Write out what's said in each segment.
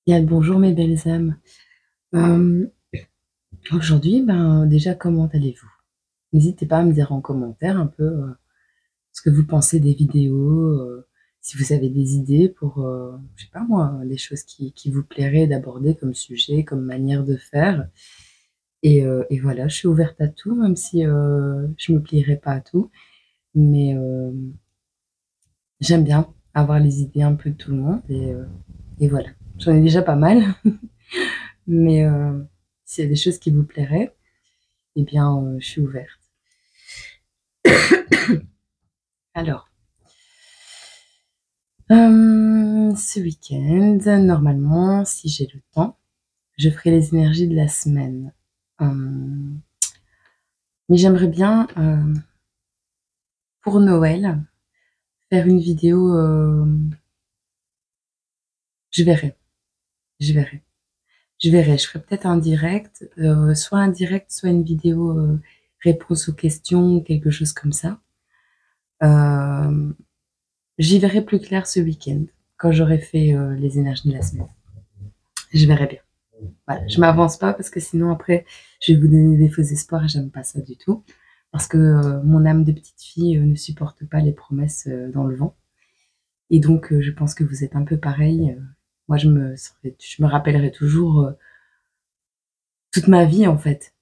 Bien, bonjour mes belles âmes. Hem, Aujourd'hui, déjà comment allez-vous? N'hésitez pas à me dire en commentaire un peu, ce que vous pensez des vidéos, si vous avez des idées pour, je sais pas moi, des choses qui vous plairait d'aborder comme sujet, comme manière de faire et voilà, je suis ouverte à tout, même si, je me plierai pas à tout, mais j'aime bien avoir les idées un peu de tout le monde et voilà. J'en ai déjà pas mal, mais s'il y a des choses qui vous plairaient, eh bien, je suis ouverte. Alors, ce week-end, normalement, si j'ai le temps, je ferai les énergies de la semaine. Hem, mais j'aimerais bien, pour Noël, faire une vidéo, je verrai, je verrai. Je verrai, je ferai peut-être un direct, soit un direct, soit une vidéo, réponse aux questions ou quelque chose comme ça. Hem, J'y verrai plus clair ce week-end, quand j'aurai fait, les énergies de la semaine. Je verrai bien. Voilà, je m'avance pas parce que sinon après, je vais vous donner des faux espoirs et j'aime pas ça du tout. Parce que mon âme de petite fille ne supporte pas les promesses dans le vent. Et donc, je pense que vous êtes un peu pareil. Moi, je me rappellerai toujours toute ma vie en fait.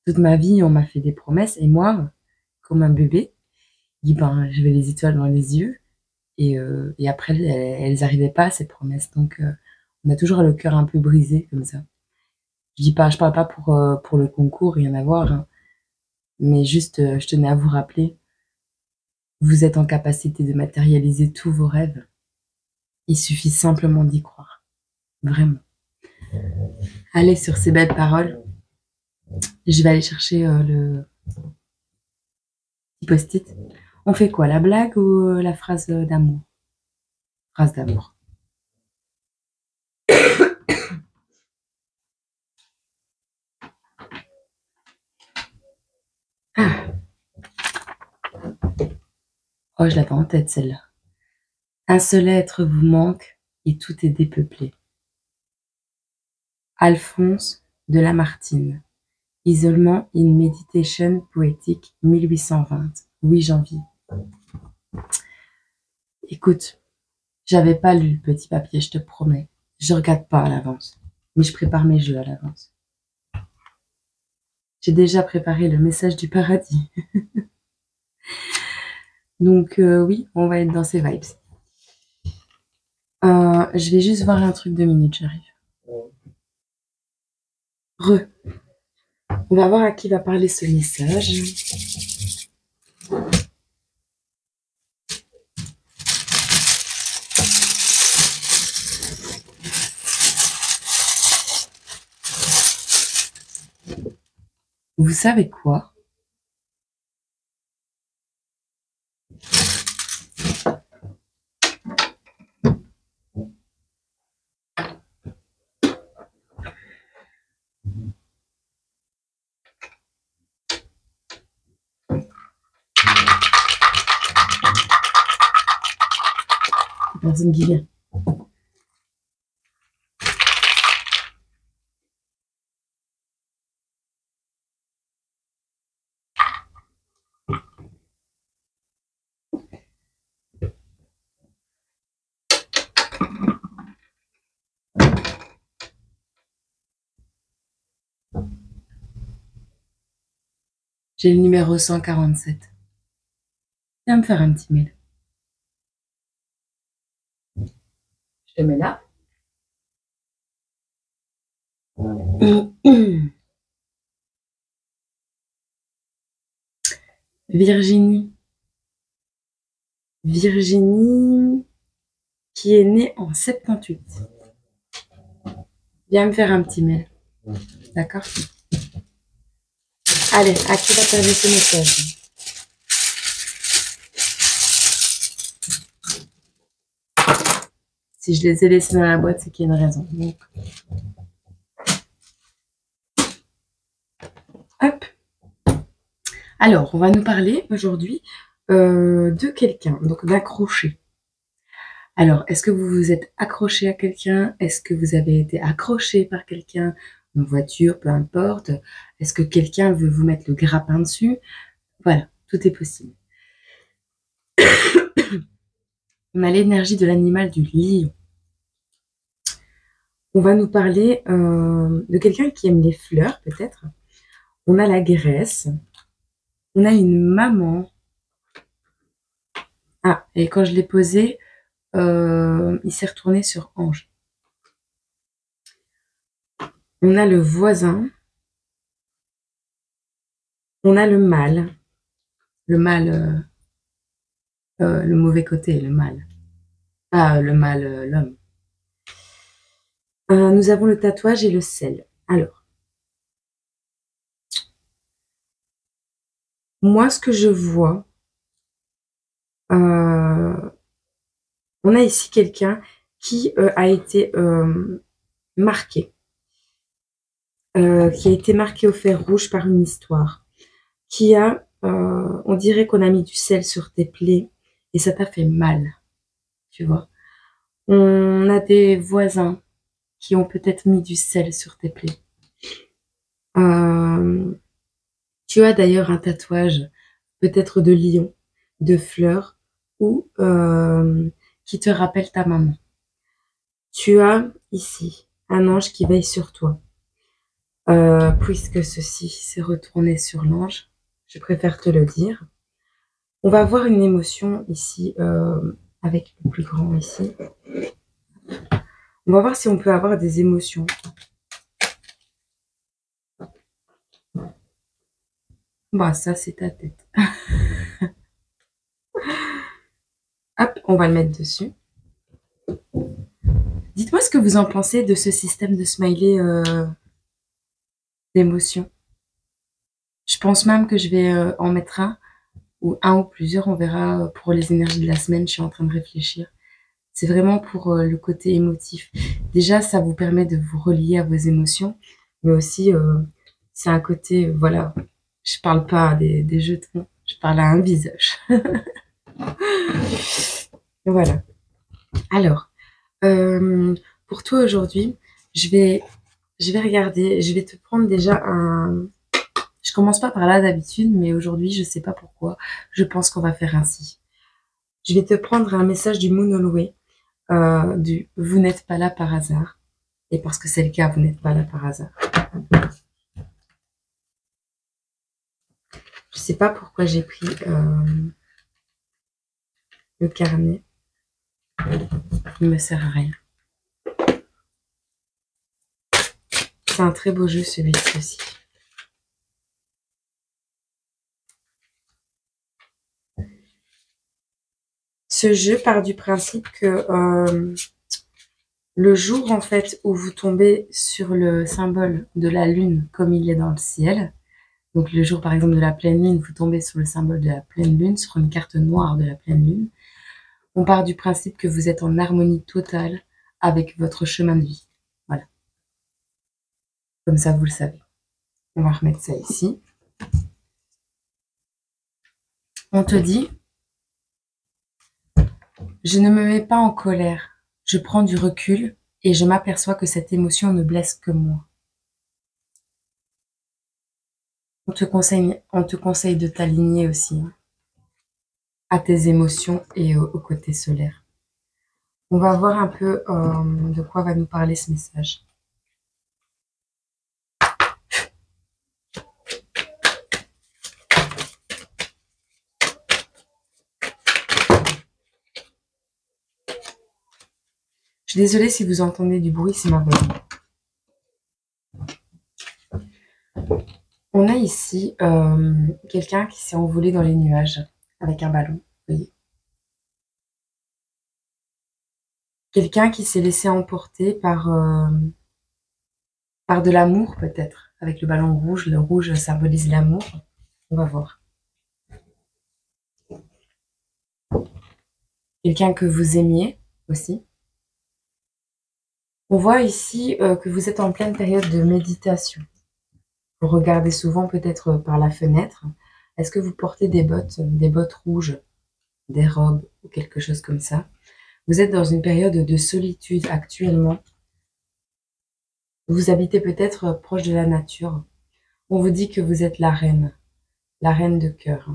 Toute ma vie, on m'a fait des promesses et moi, comme un bébé, je dis ben, j'avais les étoiles dans les yeux et après, elles arrivaient pas ces promesses. Donc, on a toujours le cœur un peu brisé comme ça. Je parle pas pour le concours, rien à voir, hein. Mais juste, je tenais à vous rappeler, vous êtes en capacité de matérialiser tous vos rêves. Il suffit simplement d'y croire. Vraiment. Allez, sur ces belles paroles, je vais aller chercher le petit post-it. On fait quoi, la blague ou la phrase d'amour? Phrase d'amour. Ah, oh, je l'avais en tête celle-là. Un seul être vous manque et tout est dépeuplé. Alphonse de Lamartine. Isolement in Meditation Poétique 1820. Oui, janvier. Écoute, j'avais pas lu le petit papier, je te promets. Je regarde pas à l'avance, mais je prépare mes jeux à l'avance. J'ai déjà préparé le message du paradis. Donc oui, on va être dans ces vibes. Je vais juste voir un truc 2 minutes, j'arrive. Re. On va voir à qui va parler ce message. Vous savez quoi? Personne qui vient. J'ai le numéro 147. Viens me faire un petit mail. Je te mets là. Virginie. Virginie qui est née en 78. Viens me faire un petit mail. D'accord? Allez, à qui va t'arriver ce message? Si je les ai laissés dans la boîte, c'est qu'il y a une raison. Donc, hop. Alors, on va nous parler aujourd'hui de quelqu'un, donc d'un crochet. Alors, est-ce que vous vous êtes accroché à quelqu'un? Est-ce que vous avez été accroché par quelqu'un? Une voiture, peu importe. Est-ce que quelqu'un veut vous mettre le grappin dessus? Voilà, tout est possible. On a l'énergie de l'animal du lion. On va nous parler de quelqu'un qui aime les fleurs, peut-être. On a la Grèce. On a une maman. Ah, et quand je l'ai posé, il s'est retourné sur Ange. On a le voisin. On a le mal. Le mal, le mauvais côté, le mal. Ah, le mal, l'homme. Nous avons le tatouage et le sel. Alors, moi, ce que je vois, on a ici quelqu'un qui a été marqué, qui a été marqué au fer rouge par une histoire, qui a, on dirait qu'on a mis du sel sur tes plaies et ça t'a fait mal, tu vois. On a des voisins qui ont peut-être mis du sel sur tes plaies. Tu as d'ailleurs un tatouage, peut-être de lion, de fleurs, ou qui te rappelle ta maman. Tu as ici un ange qui veille sur toi. Puisque ceci s'est retourné sur l'ange, je préfère te le dire. On va avoir une émotion ici, avec le plus grand ici. On va voir si on peut avoir des émotions. Bah, ça, c'est ta tête. Hop, on va le mettre dessus. Dites-moi ce que vous en pensez de ce système de smiley d'émotions. Je pense même que je vais en mettre un ou plusieurs, on verra pour les énergies de la semaine, je suis en train de réfléchir. C'est vraiment pour le côté émotif. Déjà, ça vous permet de vous relier à vos émotions, mais aussi, c'est un côté, voilà, je parle pas des jetons, je parle à un visage. Voilà. Alors, pour toi aujourd'hui, je vais regarder, je vais te prendre déjà un... Je commence pas par là d'habitude, mais aujourd'hui, je sais pas pourquoi, je pense qu'on va faire ainsi. Je vais te prendre un message du Moon Holloway, du vous n'êtes pas là par hasard. Et parce que c'est le cas, vous n'êtes pas là par hasard. Je sais pas pourquoi j'ai pris le carnet. Il me sert à rien. C'est un très beau jeu celui-ci aussi. Ce jeu part du principe que le jour en fait où vous tombez sur le symbole de la lune comme il est dans le ciel, donc le jour par exemple de la pleine lune, vous tombez sur le symbole de la pleine lune, sur une carte noire de la pleine lune, on part du principe que vous êtes en harmonie totale avec votre chemin de vie. Voilà. Comme ça, vous le savez. On va remettre ça ici. On te dit, je ne me mets pas en colère. Je prends du recul et je m'aperçois que cette émotion ne blesse que moi. On te conseille de t'aligner aussi à tes émotions et au côté solaire. On va voir un peu de quoi va nous parler ce message. Je suis désolée si vous entendez du bruit, c'est ma voisine. On a ici quelqu'un qui s'est envolé dans les nuages avec un ballon, vous voyez. Quelqu'un qui s'est laissé emporter par de l'amour peut-être, avec le ballon rouge. Le rouge symbolise l'amour. On va voir. Quelqu'un que vous aimiez aussi. On voit ici que vous êtes en pleine période de méditation. Vous regardez souvent peut-être par la fenêtre. Est-ce que vous portez des bottes rouges, des robes ou quelque chose comme ça? Vous êtes dans une période de solitude actuellement. Vous habitez peut-être proche de la nature. On vous dit que vous êtes la reine de cœur.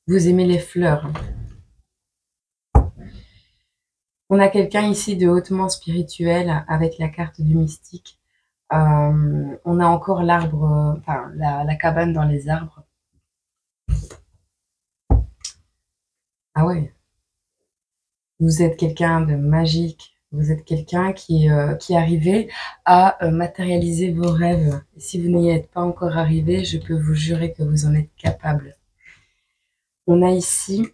Vous aimez les fleurs. On a quelqu'un ici de hautement spirituel avec la carte du mystique. On a encore l'arbre, enfin la cabane dans les arbres. Ah ouais. Vous êtes quelqu'un de magique. Vous êtes quelqu'un qui arrivait à matérialiser vos rêves. Et si vous n'y êtes pas encore arrivé, je peux vous jurer que vous en êtes capable. On a ici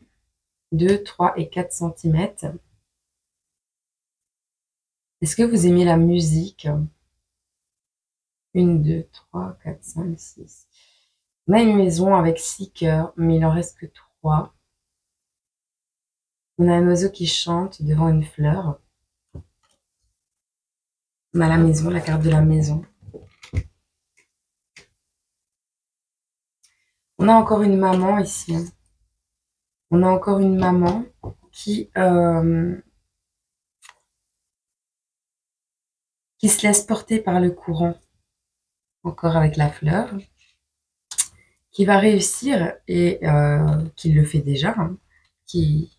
2, 3 et 4 centimètres. Est-ce que vous aimez la musique? 1, 2, 3, 4, 5, 6. On a une maison avec 6 cœurs, mais il en reste que 3. On a un oiseau qui chante devant une fleur. On a la maison, la carte de la maison. On a encore une maman ici. On a encore une maman qui se laisse porter par le courant, encore avec la fleur, qui va réussir et qui le fait déjà, hein, qui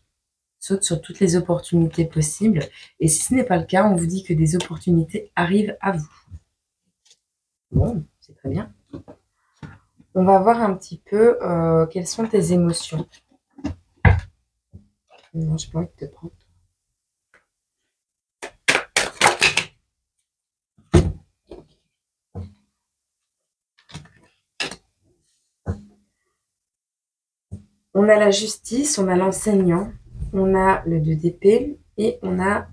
saute sur toutes les opportunités possibles. Et si ce n'est pas le cas, on vous dit que des opportunités arrivent à vous. Bon, c'est très bien. On va voir un petit peu quelles sont tes émotions. Non, j'ai pas envie de te prendre. On a la justice, on a l'enseignant, on a le 2 d'épée et on a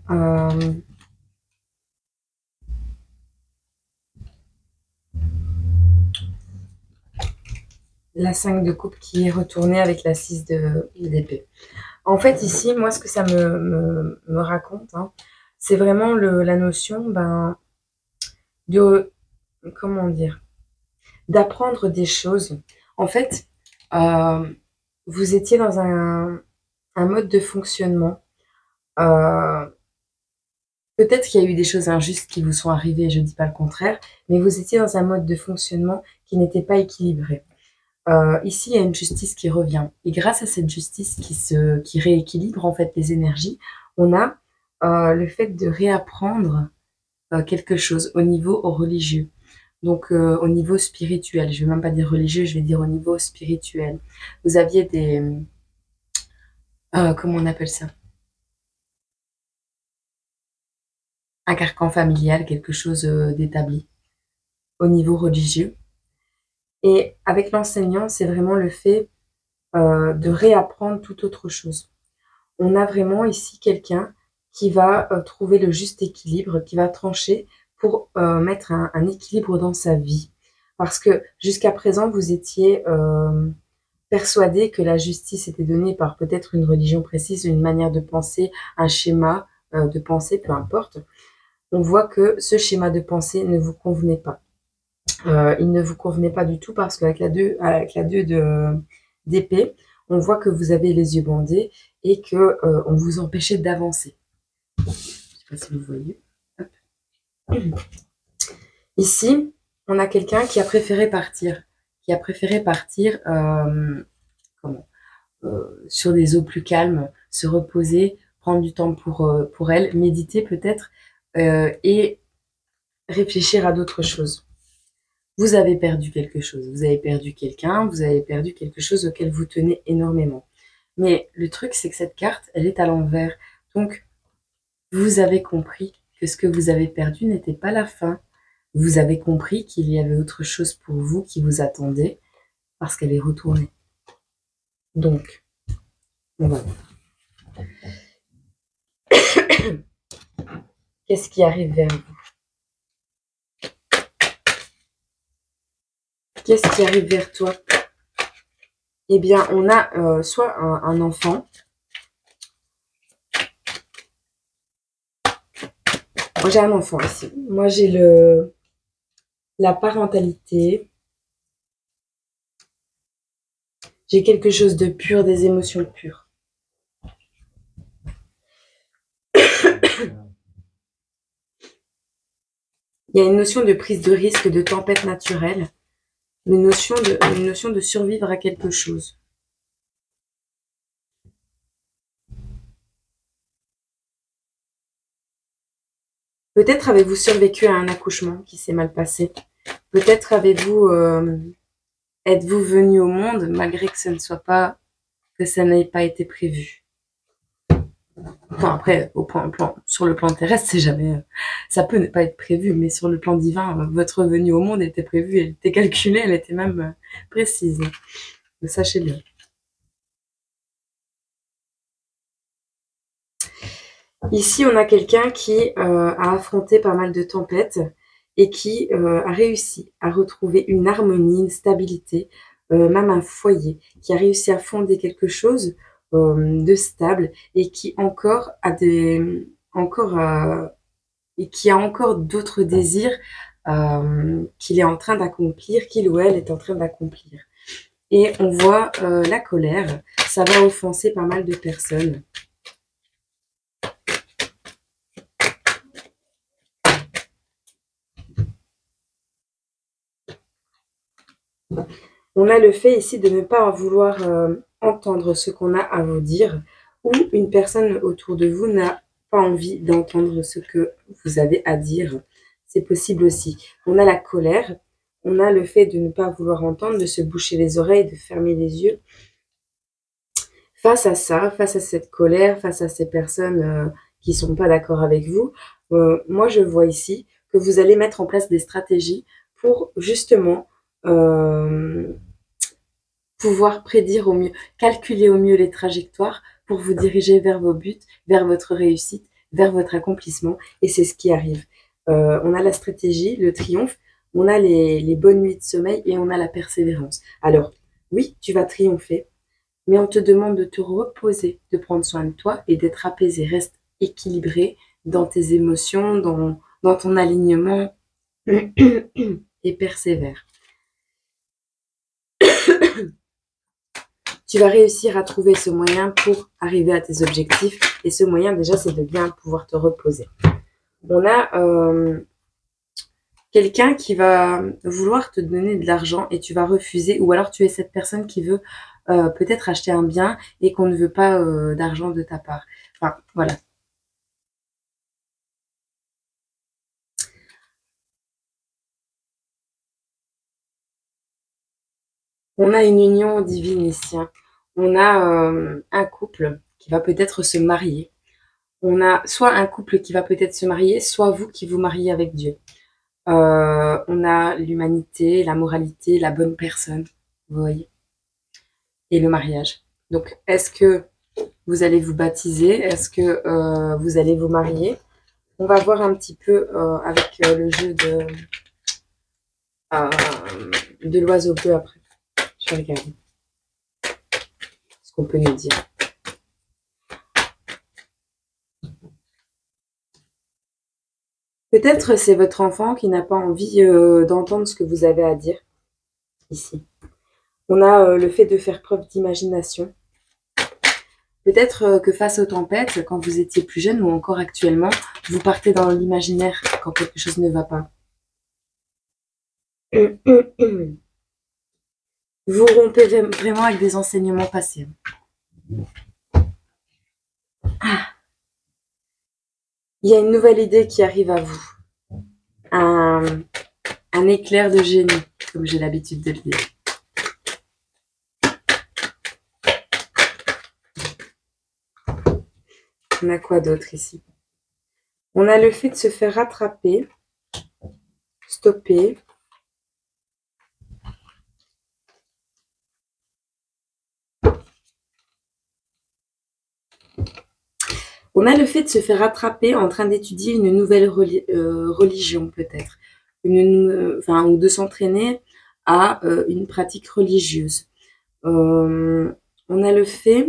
la 5 de coupe qui est retournée avec la 6 d'épée. En fait, ici, moi, ce que ça me raconte, hein, c'est vraiment la notion de, comment dire, d'apprendre des choses. En fait, vous étiez dans un mode de fonctionnement. Peut-être qu'il y a eu des choses injustes qui vous sont arrivées, je ne dis pas le contraire, mais vous étiez dans un mode de fonctionnement qui n'était pas équilibré. Ici, il y a une justice qui revient. Et grâce à cette justice qui rééquilibre en fait les énergies, on a le fait de réapprendre quelque chose au niveau religieux. Donc au niveau spirituel. Je ne vais même pas dire religieux, je vais dire au niveau spirituel. Vous aviez des... comment on appelle ça? Un carcan familial, quelque chose d'établi au niveau religieux. Et avec l'enseignant, c'est vraiment le fait de réapprendre toute autre chose. On a vraiment ici quelqu'un qui va trouver le juste équilibre, qui va trancher pour mettre un équilibre dans sa vie. Parce que jusqu'à présent, vous étiez persuadé que la justice était donnée par peut-être une religion précise, une manière de penser, un schéma de pensée, peu importe. On voit que ce schéma de pensée ne vous convenait pas. Il ne vous convenait pas du tout parce qu'avec la 2 d'épée, on voit que vous avez les yeux bandés et que on vous empêchait d'avancer. Je ne sais pas si vous voyez. Hop. Ici, on a quelqu'un qui a préféré partir, sur des eaux plus calmes, se reposer, prendre du temps pour elle, méditer peut-être et réfléchir à d'autres choses. Vous avez perdu quelque chose, vous avez perdu quelqu'un, vous avez perdu quelque chose auquel vous tenez énormément. Mais le truc, c'est que cette carte, elle est à l'envers. Donc, vous avez compris que ce que vous avez perdu n'était pas la fin. Vous avez compris qu'il y avait autre chose pour vous qui vous attendait parce qu'elle est retournée. Donc, on va voir. Qu'est-ce qui arrive vers vous? Qu'est-ce qui arrive vers toi? Eh bien, on a soit un enfant. Moi, j'ai un enfant ici. Moi, j'ai la parentalité. J'ai quelque chose de pur, des émotions pures. Il y a une notion de prise de risque, de tempête naturelle, une notion de survivre à quelque chose. Peut-être avez-vous survécu à un accouchement qui s'est mal passé. Peut-être êtes-vous venu au monde malgré que que ça n'ait pas été prévu. Enfin, après, sur le plan terrestre, c'est jamais, ça peut ne pas être prévu, mais sur le plan divin, votre venue au monde était prévue, elle était calculée, elle était même précise. Sachez-le. Ici, on a quelqu'un qui a affronté pas mal de tempêtes et qui a réussi à retrouver une harmonie, une stabilité, même un foyer, qui a réussi à fonder quelque chose de stable et qui et qui a encore d'autres désirs qu'il est en train d'accomplir, qu'il ou elle est en train d'accomplir. Et on voit la colère, ça va offenser pas mal de personnes. On a le fait ici de ne pas vouloir entendre ce qu'on a à vous dire, ou une personne autour de vous n'a pas envie d'entendre ce que vous avez à dire. C'est possible aussi. On a la colère, on a le fait de ne pas vouloir entendre, de se boucher les oreilles, de fermer les yeux. Face à ça, face à cette colère, face à ces personnes qui ne sont pas d'accord avec vous, moi je vois ici que vous allez mettre en place des stratégies pour justement pouvoir prédire au mieux, calculer au mieux les trajectoires pour vous diriger vers vos buts, vers votre réussite, vers votre accomplissement. Et c'est ce qui arrive. On a la stratégie, le triomphe, on a les bonnes nuits de sommeil et on a la persévérance. Alors, oui, tu vas triompher, mais on te demande de te reposer, de prendre soin de toi et d'être apaisé. Reste équilibré dans tes émotions, dans ton alignement et persévère. Tu vas réussir à trouver ce moyen pour arriver à tes objectifs. Et ce moyen, déjà, c'est de bien pouvoir te reposer. On a quelqu'un qui va vouloir te donner de l'argent et tu vas refuser. Ou alors tu es cette personne qui veut peut-être acheter un bien et qu'on ne veut pas d'argent de ta part. Enfin, voilà. On a une union divine ici. On a un couple qui va peut-être se marier. On a soit un couple qui va peut-être se marier, soit vous qui vous mariez avec Dieu. On a l'humanité, la moralité, la bonne personne, vous voyez, et le mariage. Donc, est-ce que vous allez vous baptiser? Est-ce que vous allez vous marier? On va voir un petit peu avec le jeu de l'oiseau bleu après. Je vais regarder ce qu'on peut nous dire. Peut-être c'est votre enfant qui n'a pas envie d'entendre ce que vous avez à dire ici. On a le fait de faire preuve d'imagination. Peut-être que face aux tempêtes, quand vous étiez plus jeune ou encore actuellement, vous partez dans l'imaginaire quand quelque chose ne va pas. Vous rompez vraiment avec des enseignements passés. Il y a une nouvelle idée qui arrive à vous. Un éclair de génie, comme j'ai l'habitude de le dire. On a quoi d'autre ici? On a le fait de se faire rattraper, stopper. On a le fait de se faire rattraper en train d'étudier une nouvelle religion peut-être, ou de s'entraîner à une pratique religieuse. On a le fait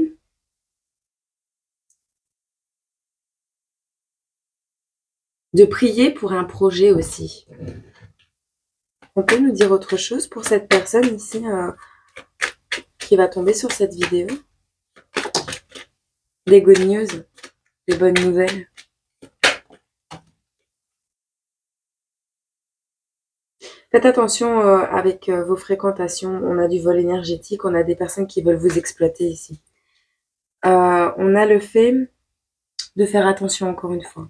de prier pour un projet aussi. On peut nous dire autre chose pour cette personne ici qui va tomber sur cette vidéo? Des good news, des bonnes nouvelles. Faites attention avec vos fréquentations. On a du vol énergétique, on a des personnes qui veulent vous exploiter ici. On a le fait de faire attention encore une fois.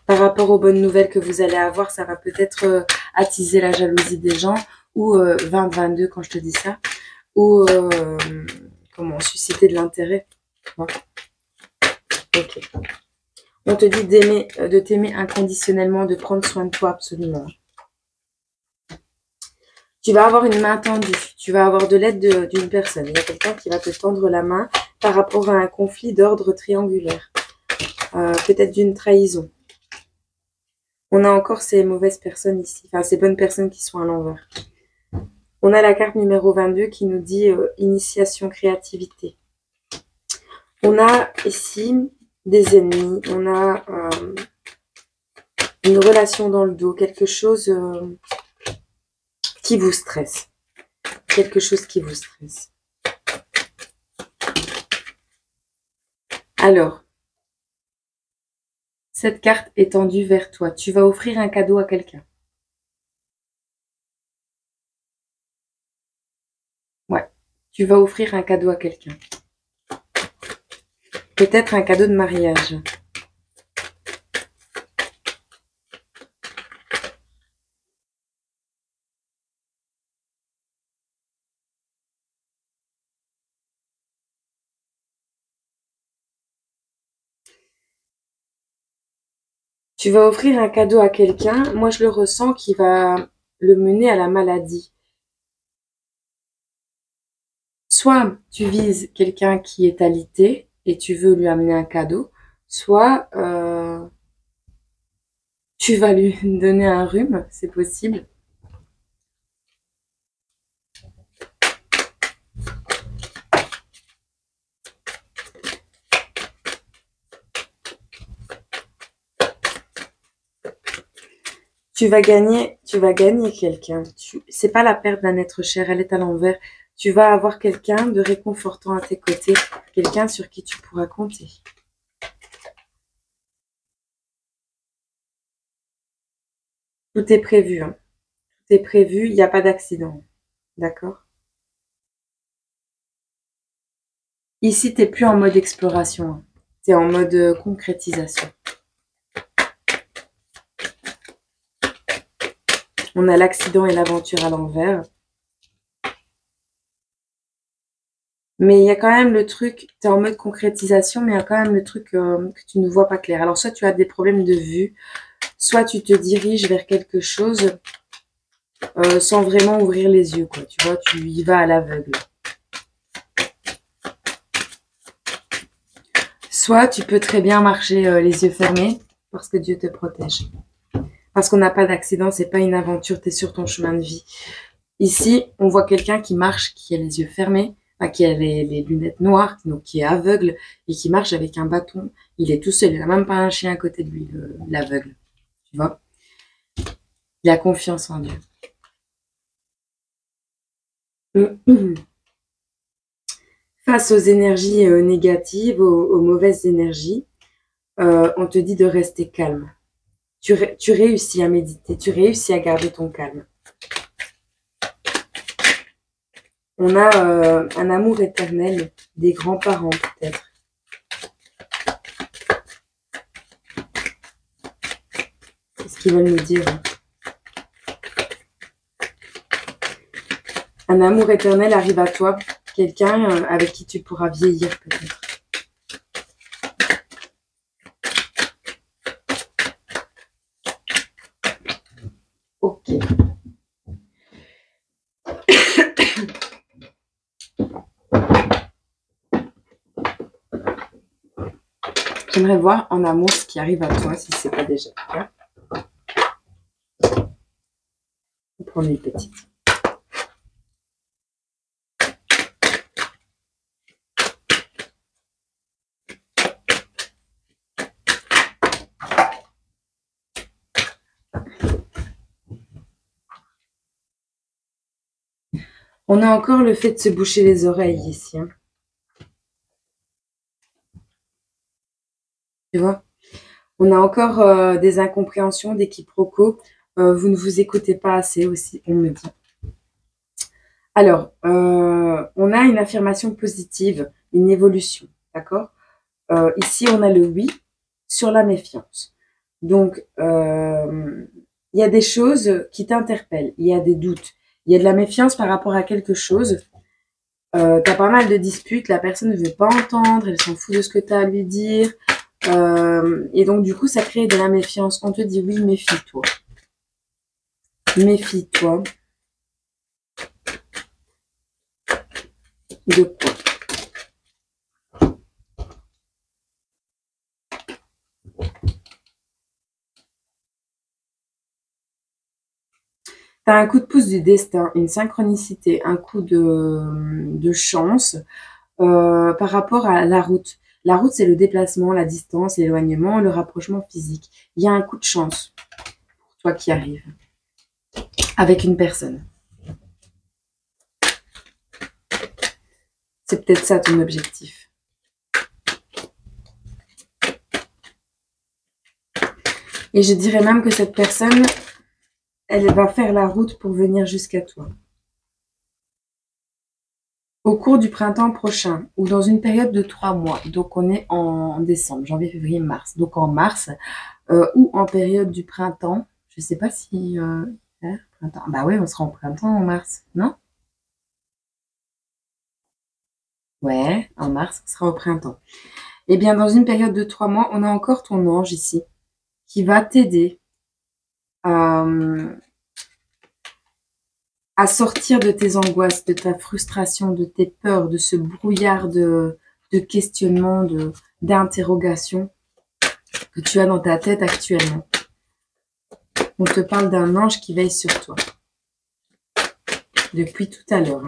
Par rapport aux bonnes nouvelles que vous allez avoir, ça va peut-être attiser la jalousie des gens, ou 20-22 quand je te dis ça, ou comment susciter de l'intérêt. Bon. Ok. On te dit d'aimer, de t'aimer inconditionnellement, de prendre soin de toi absolument. Tu vas avoir une main tendue, tu vas avoir de l'aide d'une personne. Il y a quelqu'un qui va te tendre la main par rapport à un conflit d'ordre triangulaire, peut-être d'une trahison. On a encore ces mauvaises personnes ici, enfin ces bonnes personnes qui sont à l'envers. On a la carte numéro 22 qui nous dit initiation, créativité. On a ici des ennemis, on a une relation dans le dos, quelque chose qui vous stresse. Quelque chose qui vous stresse. Alors, cette carte est tendue vers toi. Tu vas offrir un cadeau à quelqu'un. Ouais, tu vas offrir un cadeau à quelqu'un. Peut-être un cadeau de mariage. Tu vas offrir un cadeau à quelqu'un. Moi, je le ressens qui va le mener à la maladie. Soit tu vises quelqu'un qui est alité et tu veux lui amener un cadeau, soit tu vas lui donner un rhume, c'est possible. Tu vas gagner quelqu'un. C'est pas la perte d'un être cher, elle est à l'envers. Tu vas avoir quelqu'un de réconfortant à tes côtés, quelqu'un sur qui tu pourras compter. Tout est prévu, hein. Tout est prévu, il n'y a pas d'accident. D'accord? Ici, tu n'es plus en mode exploration, hein. Tu es en mode concrétisation. On a l'accident et l'aventure à l'envers. Mais il y a quand même le truc, tu es en mode concrétisation, mais il y a quand même le truc que tu ne vois pas clair. Alors, soit tu as des problèmes de vue, soit tu te diriges vers quelque chose sans vraiment ouvrir les yeux, quoi. Tu vois, tu y vas à l'aveugle. Soit tu peux très bien marcher les yeux fermés parce que Dieu te protège. Parce qu'on n'a pas d'accident, c'est pas une aventure, tu es sur ton chemin de vie. Ici, on voit quelqu'un qui marche, qui a les yeux fermés, enfin, qui a les lunettes noires, donc qui est aveugle et qui marche avec un bâton. Il est tout seul, il n'a même pas un chien à côté de lui, l'aveugle. Tu vois? Il a confiance en Dieu. Face aux énergies négatives, aux mauvaises énergies, on te dit de rester calme. Tu réussis à méditer, tu réussis à garder ton calme. On a un amour éternel des grands-parents peut-être. C'est ce qu'ils veulent nous dire. Un amour éternel arrive à toi, quelqu'un avec qui tu pourras vieillir peut-être. Ok. J'aimerais voir en amour ce qui arrive à toi si ce n'est pas déjà le cas. On prend une petite. On a encore le fait de se boucher les oreilles ici. Hein. Tu vois? On a encore des incompréhensions, des quiproquos. Vous ne vous écoutez pas assez aussi, on me dit. Alors, on a une affirmation positive, une évolution, d'accord? Ici, on a le oui sur la méfiance. Donc, il y a des choses qui t'interpellent, il y a des doutes, il y a de la méfiance par rapport à quelque chose. T'as pas mal de disputes, la personne ne veut pas entendre, elle s'en fout de ce que tu as à lui dire. Et donc, du coup, ça crée de la méfiance. On te dit oui, méfie-toi. Méfie-toi. De quoi? Tu as un coup de pouce du destin, une synchronicité, un coup de chance par rapport à la route. La route, c'est le déplacement, la distance, l'éloignement, le rapprochement physique. Il y a un coup de chance pour toi qui arrive avec une personne. C'est peut-être ça ton objectif. Et je dirais même que cette personne, elle va faire la route pour venir jusqu'à toi. Au cours du printemps prochain ou dans une période de 3 mois, donc on est en décembre, janvier, février, mars, donc en mars ou en période du printemps, je sais pas si printemps, bah oui, on sera en printemps en mars, non? Ouais, en mars, on sera au printemps. Eh bien, dans une période de 3 mois, on a encore ton ange ici qui va t'aider à sortir de tes angoisses, de ta frustration, de tes peurs, de ce brouillard de questionnement, d'interrogation que tu as dans ta tête actuellement. On te parle d'un ange qui veille sur toi. Depuis tout à l'heure.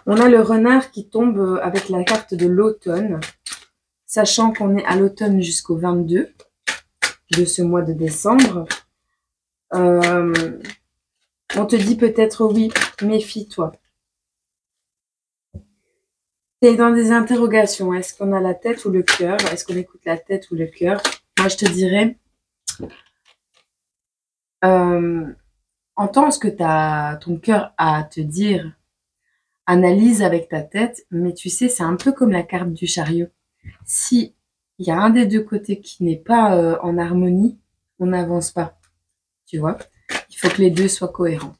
On a le renard qui tombe avec la carte de l'automne, sachant qu'on est à l'automne jusqu'au 22 de ce mois de décembre. On te dit peut-être oui, méfie-toi. Tu es dans des interrogations. Est-ce qu'on a la tête ou le cœur? Est-ce qu'on écoute la tête ou le cœur? Moi, je te dirais, entends ce que ton cœur a à te dire, analyse avec ta tête, mais tu sais, c'est un peu comme la carte du chariot. Si il y a un des deux côtés qui n'est pas en harmonie, on n'avance pas. Tu vois? Il faut que les deux soient cohérents.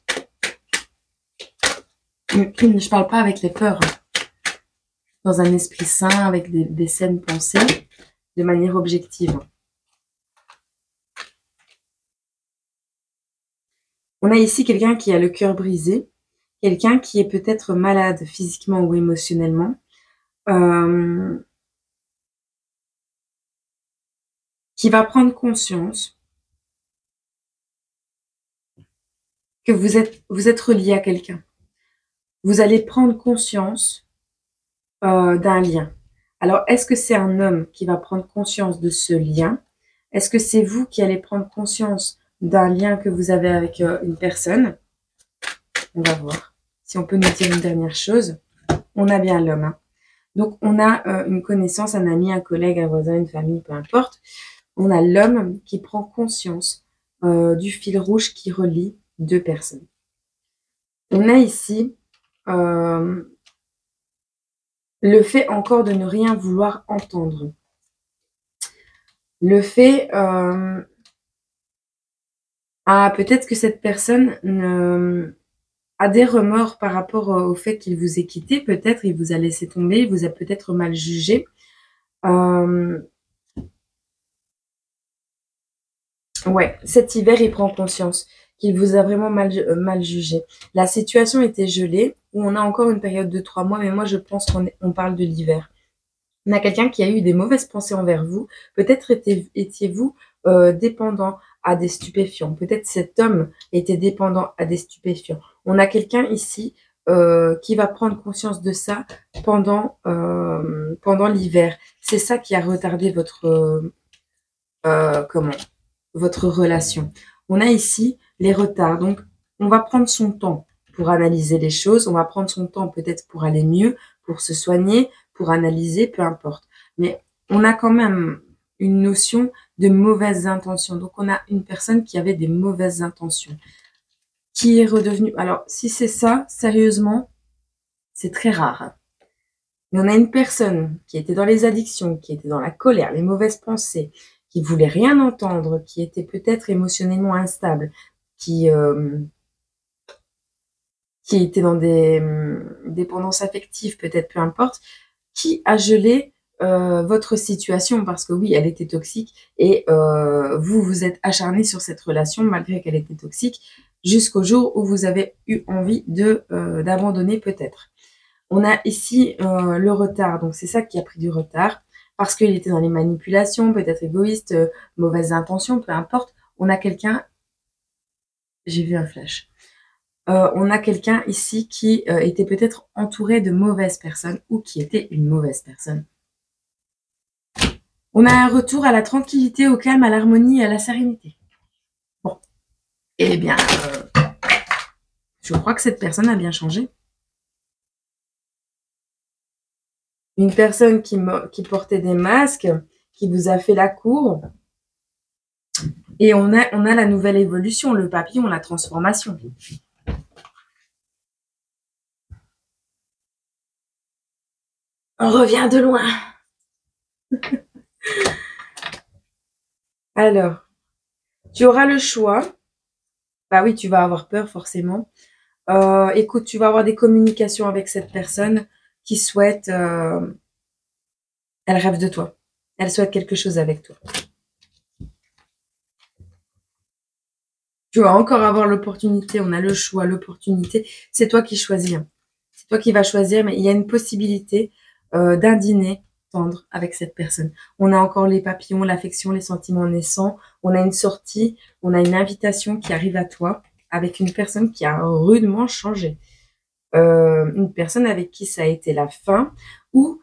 Je parle pas avec les peurs. Dans un esprit sain, avec des saines pensées, de manière objective. On a ici quelqu'un qui a le cœur brisé, quelqu'un qui est peut-être malade physiquement ou émotionnellement, qui va prendre conscience que vous êtes relié à quelqu'un. Vous allez prendre conscience d'un lien. Alors, est-ce que c'est un homme qui va prendre conscience de ce lien? Est-ce que c'est vous qui allez prendre conscience d'un lien que vous avez avec une personne? On va voir. Si on peut nous dire une dernière chose, on a bien l'homme. Hein. Donc, on a une connaissance, un ami, un collègue, un voisin, une famille, peu importe. On a l'homme qui prend conscience du fil rouge qui relie deux personnes. On a ici le fait encore de ne rien vouloir entendre. Le fait... peut-être que cette personne a des remords par rapport au fait qu'il vous ait quitté. Peut-être il vous a laissé tomber, il vous a peut-être mal jugé. Ouais, cet hiver, il prend conscience qu'il vous a vraiment mal jugé. La situation était gelée, où on a encore une période de 3 mois, mais moi, je pense qu'on parle de l'hiver. On a quelqu'un qui a eu des mauvaises pensées envers vous. Peut-être étiez-vous dépendant à des stupéfiants. Peut-être cet homme était dépendant à des stupéfiants. On a quelqu'un ici qui va prendre conscience de ça pendant l'hiver. C'est ça qui a retardé votre relation. On a ici les retards. Donc, on va prendre son temps pour analyser les choses. On va prendre son temps peut-être pour aller mieux, pour se soigner, pour analyser, peu importe. Mais on a quand même une notion de mauvaises intentions. Donc, on a une personne qui avait des mauvaises intentions, qui est redevenue... Alors, si c'est ça, sérieusement, c'est très rare. Mais on a une personne qui était dans les addictions, qui était dans la colère, les mauvaises pensées, qui voulait rien entendre, qui était peut-être émotionnellement instable, qui était dans des dépendances affectives, peut-être, peu importe, qui a gelé votre situation, parce que oui, elle était toxique, et vous vous êtes acharné sur cette relation, malgré qu'elle était toxique, jusqu'au jour où vous avez eu envie d'abandonner peut-être. On a ici le retard, donc c'est ça qui a pris du retard, parce qu'il était dans les manipulations, peut-être égoïste, mauvaises intentions, peu importe. On a quelqu'un, j'ai vu un flash, on a quelqu'un ici qui était peut-être entouré de mauvaises personnes ou qui était une mauvaise personne. On a un retour à la tranquillité, au calme, à l'harmonie et à la sérénité. Bon, eh bien, je crois que cette personne a bien changé. Une personne qui portait des masques, qui vous a fait la cour. Et on a la nouvelle évolution, le papillon, la transformation. On revient de loin. Alors, tu auras le choix. Bah oui, tu vas avoir peur forcément. Écoute, tu vas avoir des communications avec cette personne qui souhaite... elle rêve de toi. Elle souhaite quelque chose avec toi. Tu vas encore avoir l'opportunité. On a le choix, l'opportunité. C'est toi qui choisis. Hein. C'est toi qui vas choisir, mais il y a une possibilité d'un dîner tendre avec cette personne. On a encore les papillons, l'affection, les sentiments naissants. On a une sortie, on a une invitation qui arrive à toi avec une personne qui a rudement changé. Une personne avec qui ça a été la fin ou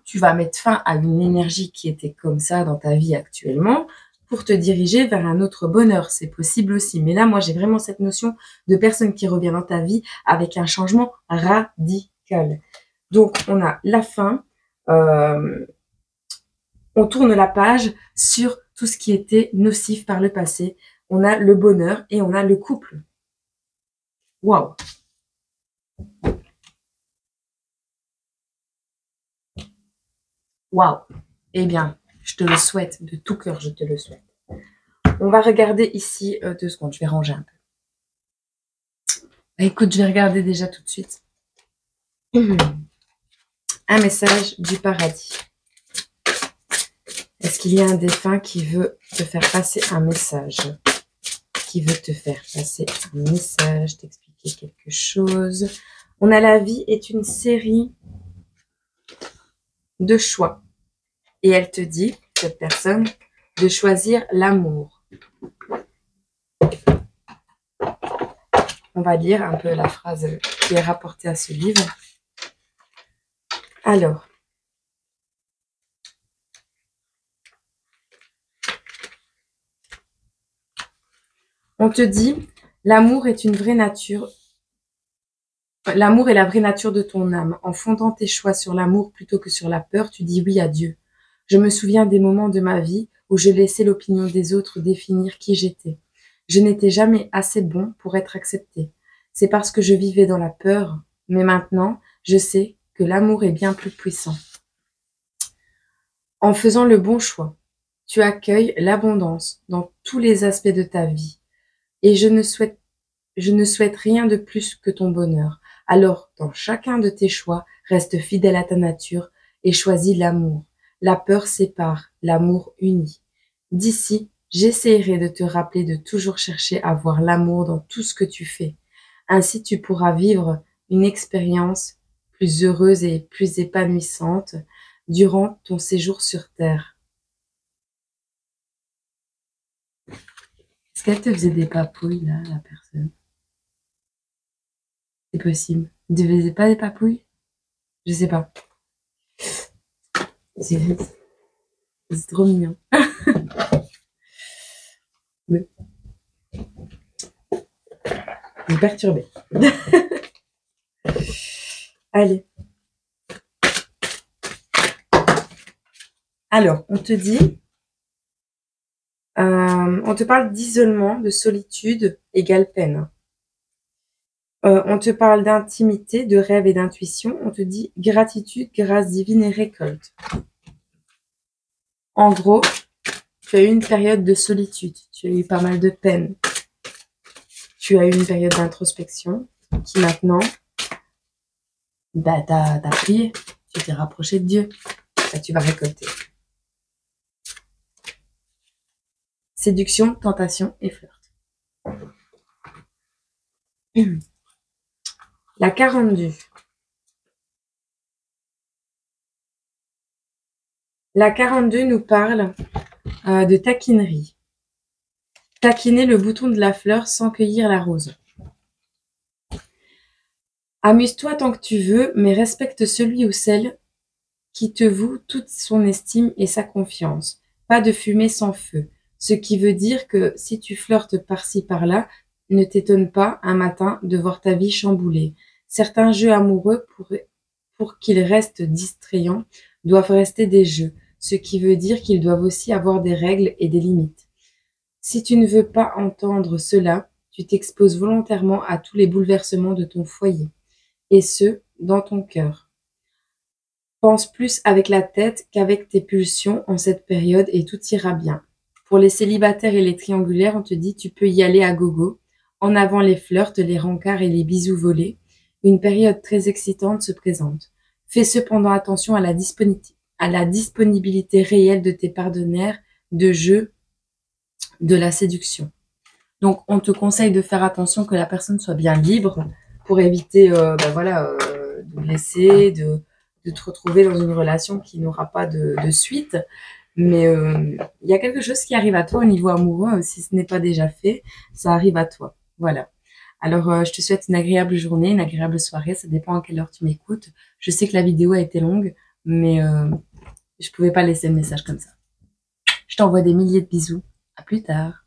tu vas mettre fin à une énergie qui était comme ça dans ta vie actuellement pour te diriger vers un autre bonheur. C'est possible aussi. Mais là, moi, j'ai vraiment cette notion de personne qui revient dans ta vie avec un changement radical. Donc, on a la fin. On tourne la page sur tout ce qui était nocif par le passé. On a le bonheur et on a le couple. Waouh! Waouh! Eh bien, je te le souhaite, de tout cœur, je te le souhaite. On va regarder ici 2 secondes, je vais ranger un peu. Écoute, je vais regarder déjà tout de suite. Un message du paradis. Est-ce qu'il y a un défunt qui veut te faire passer un message? Qui veut te faire passer un message, t'expliquer quelque chose? On a la vie est une série de choix. Et elle te dit, cette personne, de choisir l'amour. On va lire un peu la phrase qui est rapportée à ce livre. Alors, on te dit, l'amour est une vraie nature. L'amour est la vraie nature de ton âme. En fondant tes choix sur l'amour plutôt que sur la peur, tu dis oui à Dieu. Je me souviens des moments de ma vie où je laissais l'opinion des autres définir qui j'étais. Je n'étais jamais assez bon pour être accepté. C'est parce que je vivais dans la peur. Mais maintenant, je sais que l'amour est bien plus puissant. En faisant le bon choix, tu accueilles l'abondance dans tous les aspects de ta vie. Et je ne souhaite rien de plus que ton bonheur. Alors, dans chacun de tes choix, reste fidèle à ta nature et choisis l'amour. La peur sépare, l'amour unit. D'ici, j'essaierai de te rappeler de toujours chercher à voir l'amour dans tout ce que tu fais. Ainsi, tu pourras vivre une expérience plus heureuse et plus épanouissante durant ton séjour sur Terre. Est-ce qu'elle te faisait des papouilles, là, la personne? C'est possible. Ne te faisait pas des papouilles? Je sais pas. C'est trop mignon. Mais... je suis perturbée. Allez. Alors, on te dit, on te parle d'isolement, de solitude égale peine. On te parle d'intimité, de rêve et d'intuition. On te dit gratitude, grâce divine et récolte. En gros, tu as eu une période de solitude, tu as eu pas mal de peine. Tu as eu une période d'introspection qui maintenant, bah, t'as prié, tu t'es rapproché de Dieu, bah, tu vas récolter. Séduction, tentation et flirt. La 42. La 42 nous parle de taquinerie. Taquiner le bouton de la fleur sans cueillir la rose. Amuse-toi tant que tu veux, mais respecte celui ou celle qui te voue toute son estime et sa confiance. Pas de fumée sans feu. Ce qui veut dire que si tu flirtes par-ci par-là, ne t'étonne pas un matin de voir ta vie chamboulée. Certains jeux amoureux, pour qu'ils restent distrayants, doivent rester des jeux, ce qui veut dire qu'ils doivent aussi avoir des règles et des limites. Si tu ne veux pas entendre cela, tu t'exposes volontairement à tous les bouleversements de ton foyer, et ce, dans ton cœur. Pense plus avec la tête qu'avec tes pulsions en cette période et tout ira bien. Pour les célibataires et les triangulaires, on te dit tu peux y aller à gogo. En avant les flirts, les rencarts et les bisous volés. Une période très excitante se présente. Fais cependant attention à la disponibilité réelle de tes partenaires de jeu de la séduction. Donc, on te conseille de faire attention que la personne soit bien libre pour éviter de blesser, de te retrouver dans une relation qui n'aura pas de suite. Mais il y a quelque chose qui arrive à toi au niveau amoureux, si ce n'est pas déjà fait, ça arrive à toi. Voilà. Alors, je te souhaite une agréable journée, une agréable soirée. Ça dépend à quelle heure tu m'écoutes. Je sais que la vidéo a été longue, mais je pouvais pas laisser le message comme ça. Je t'envoie des milliers de bisous. À plus tard.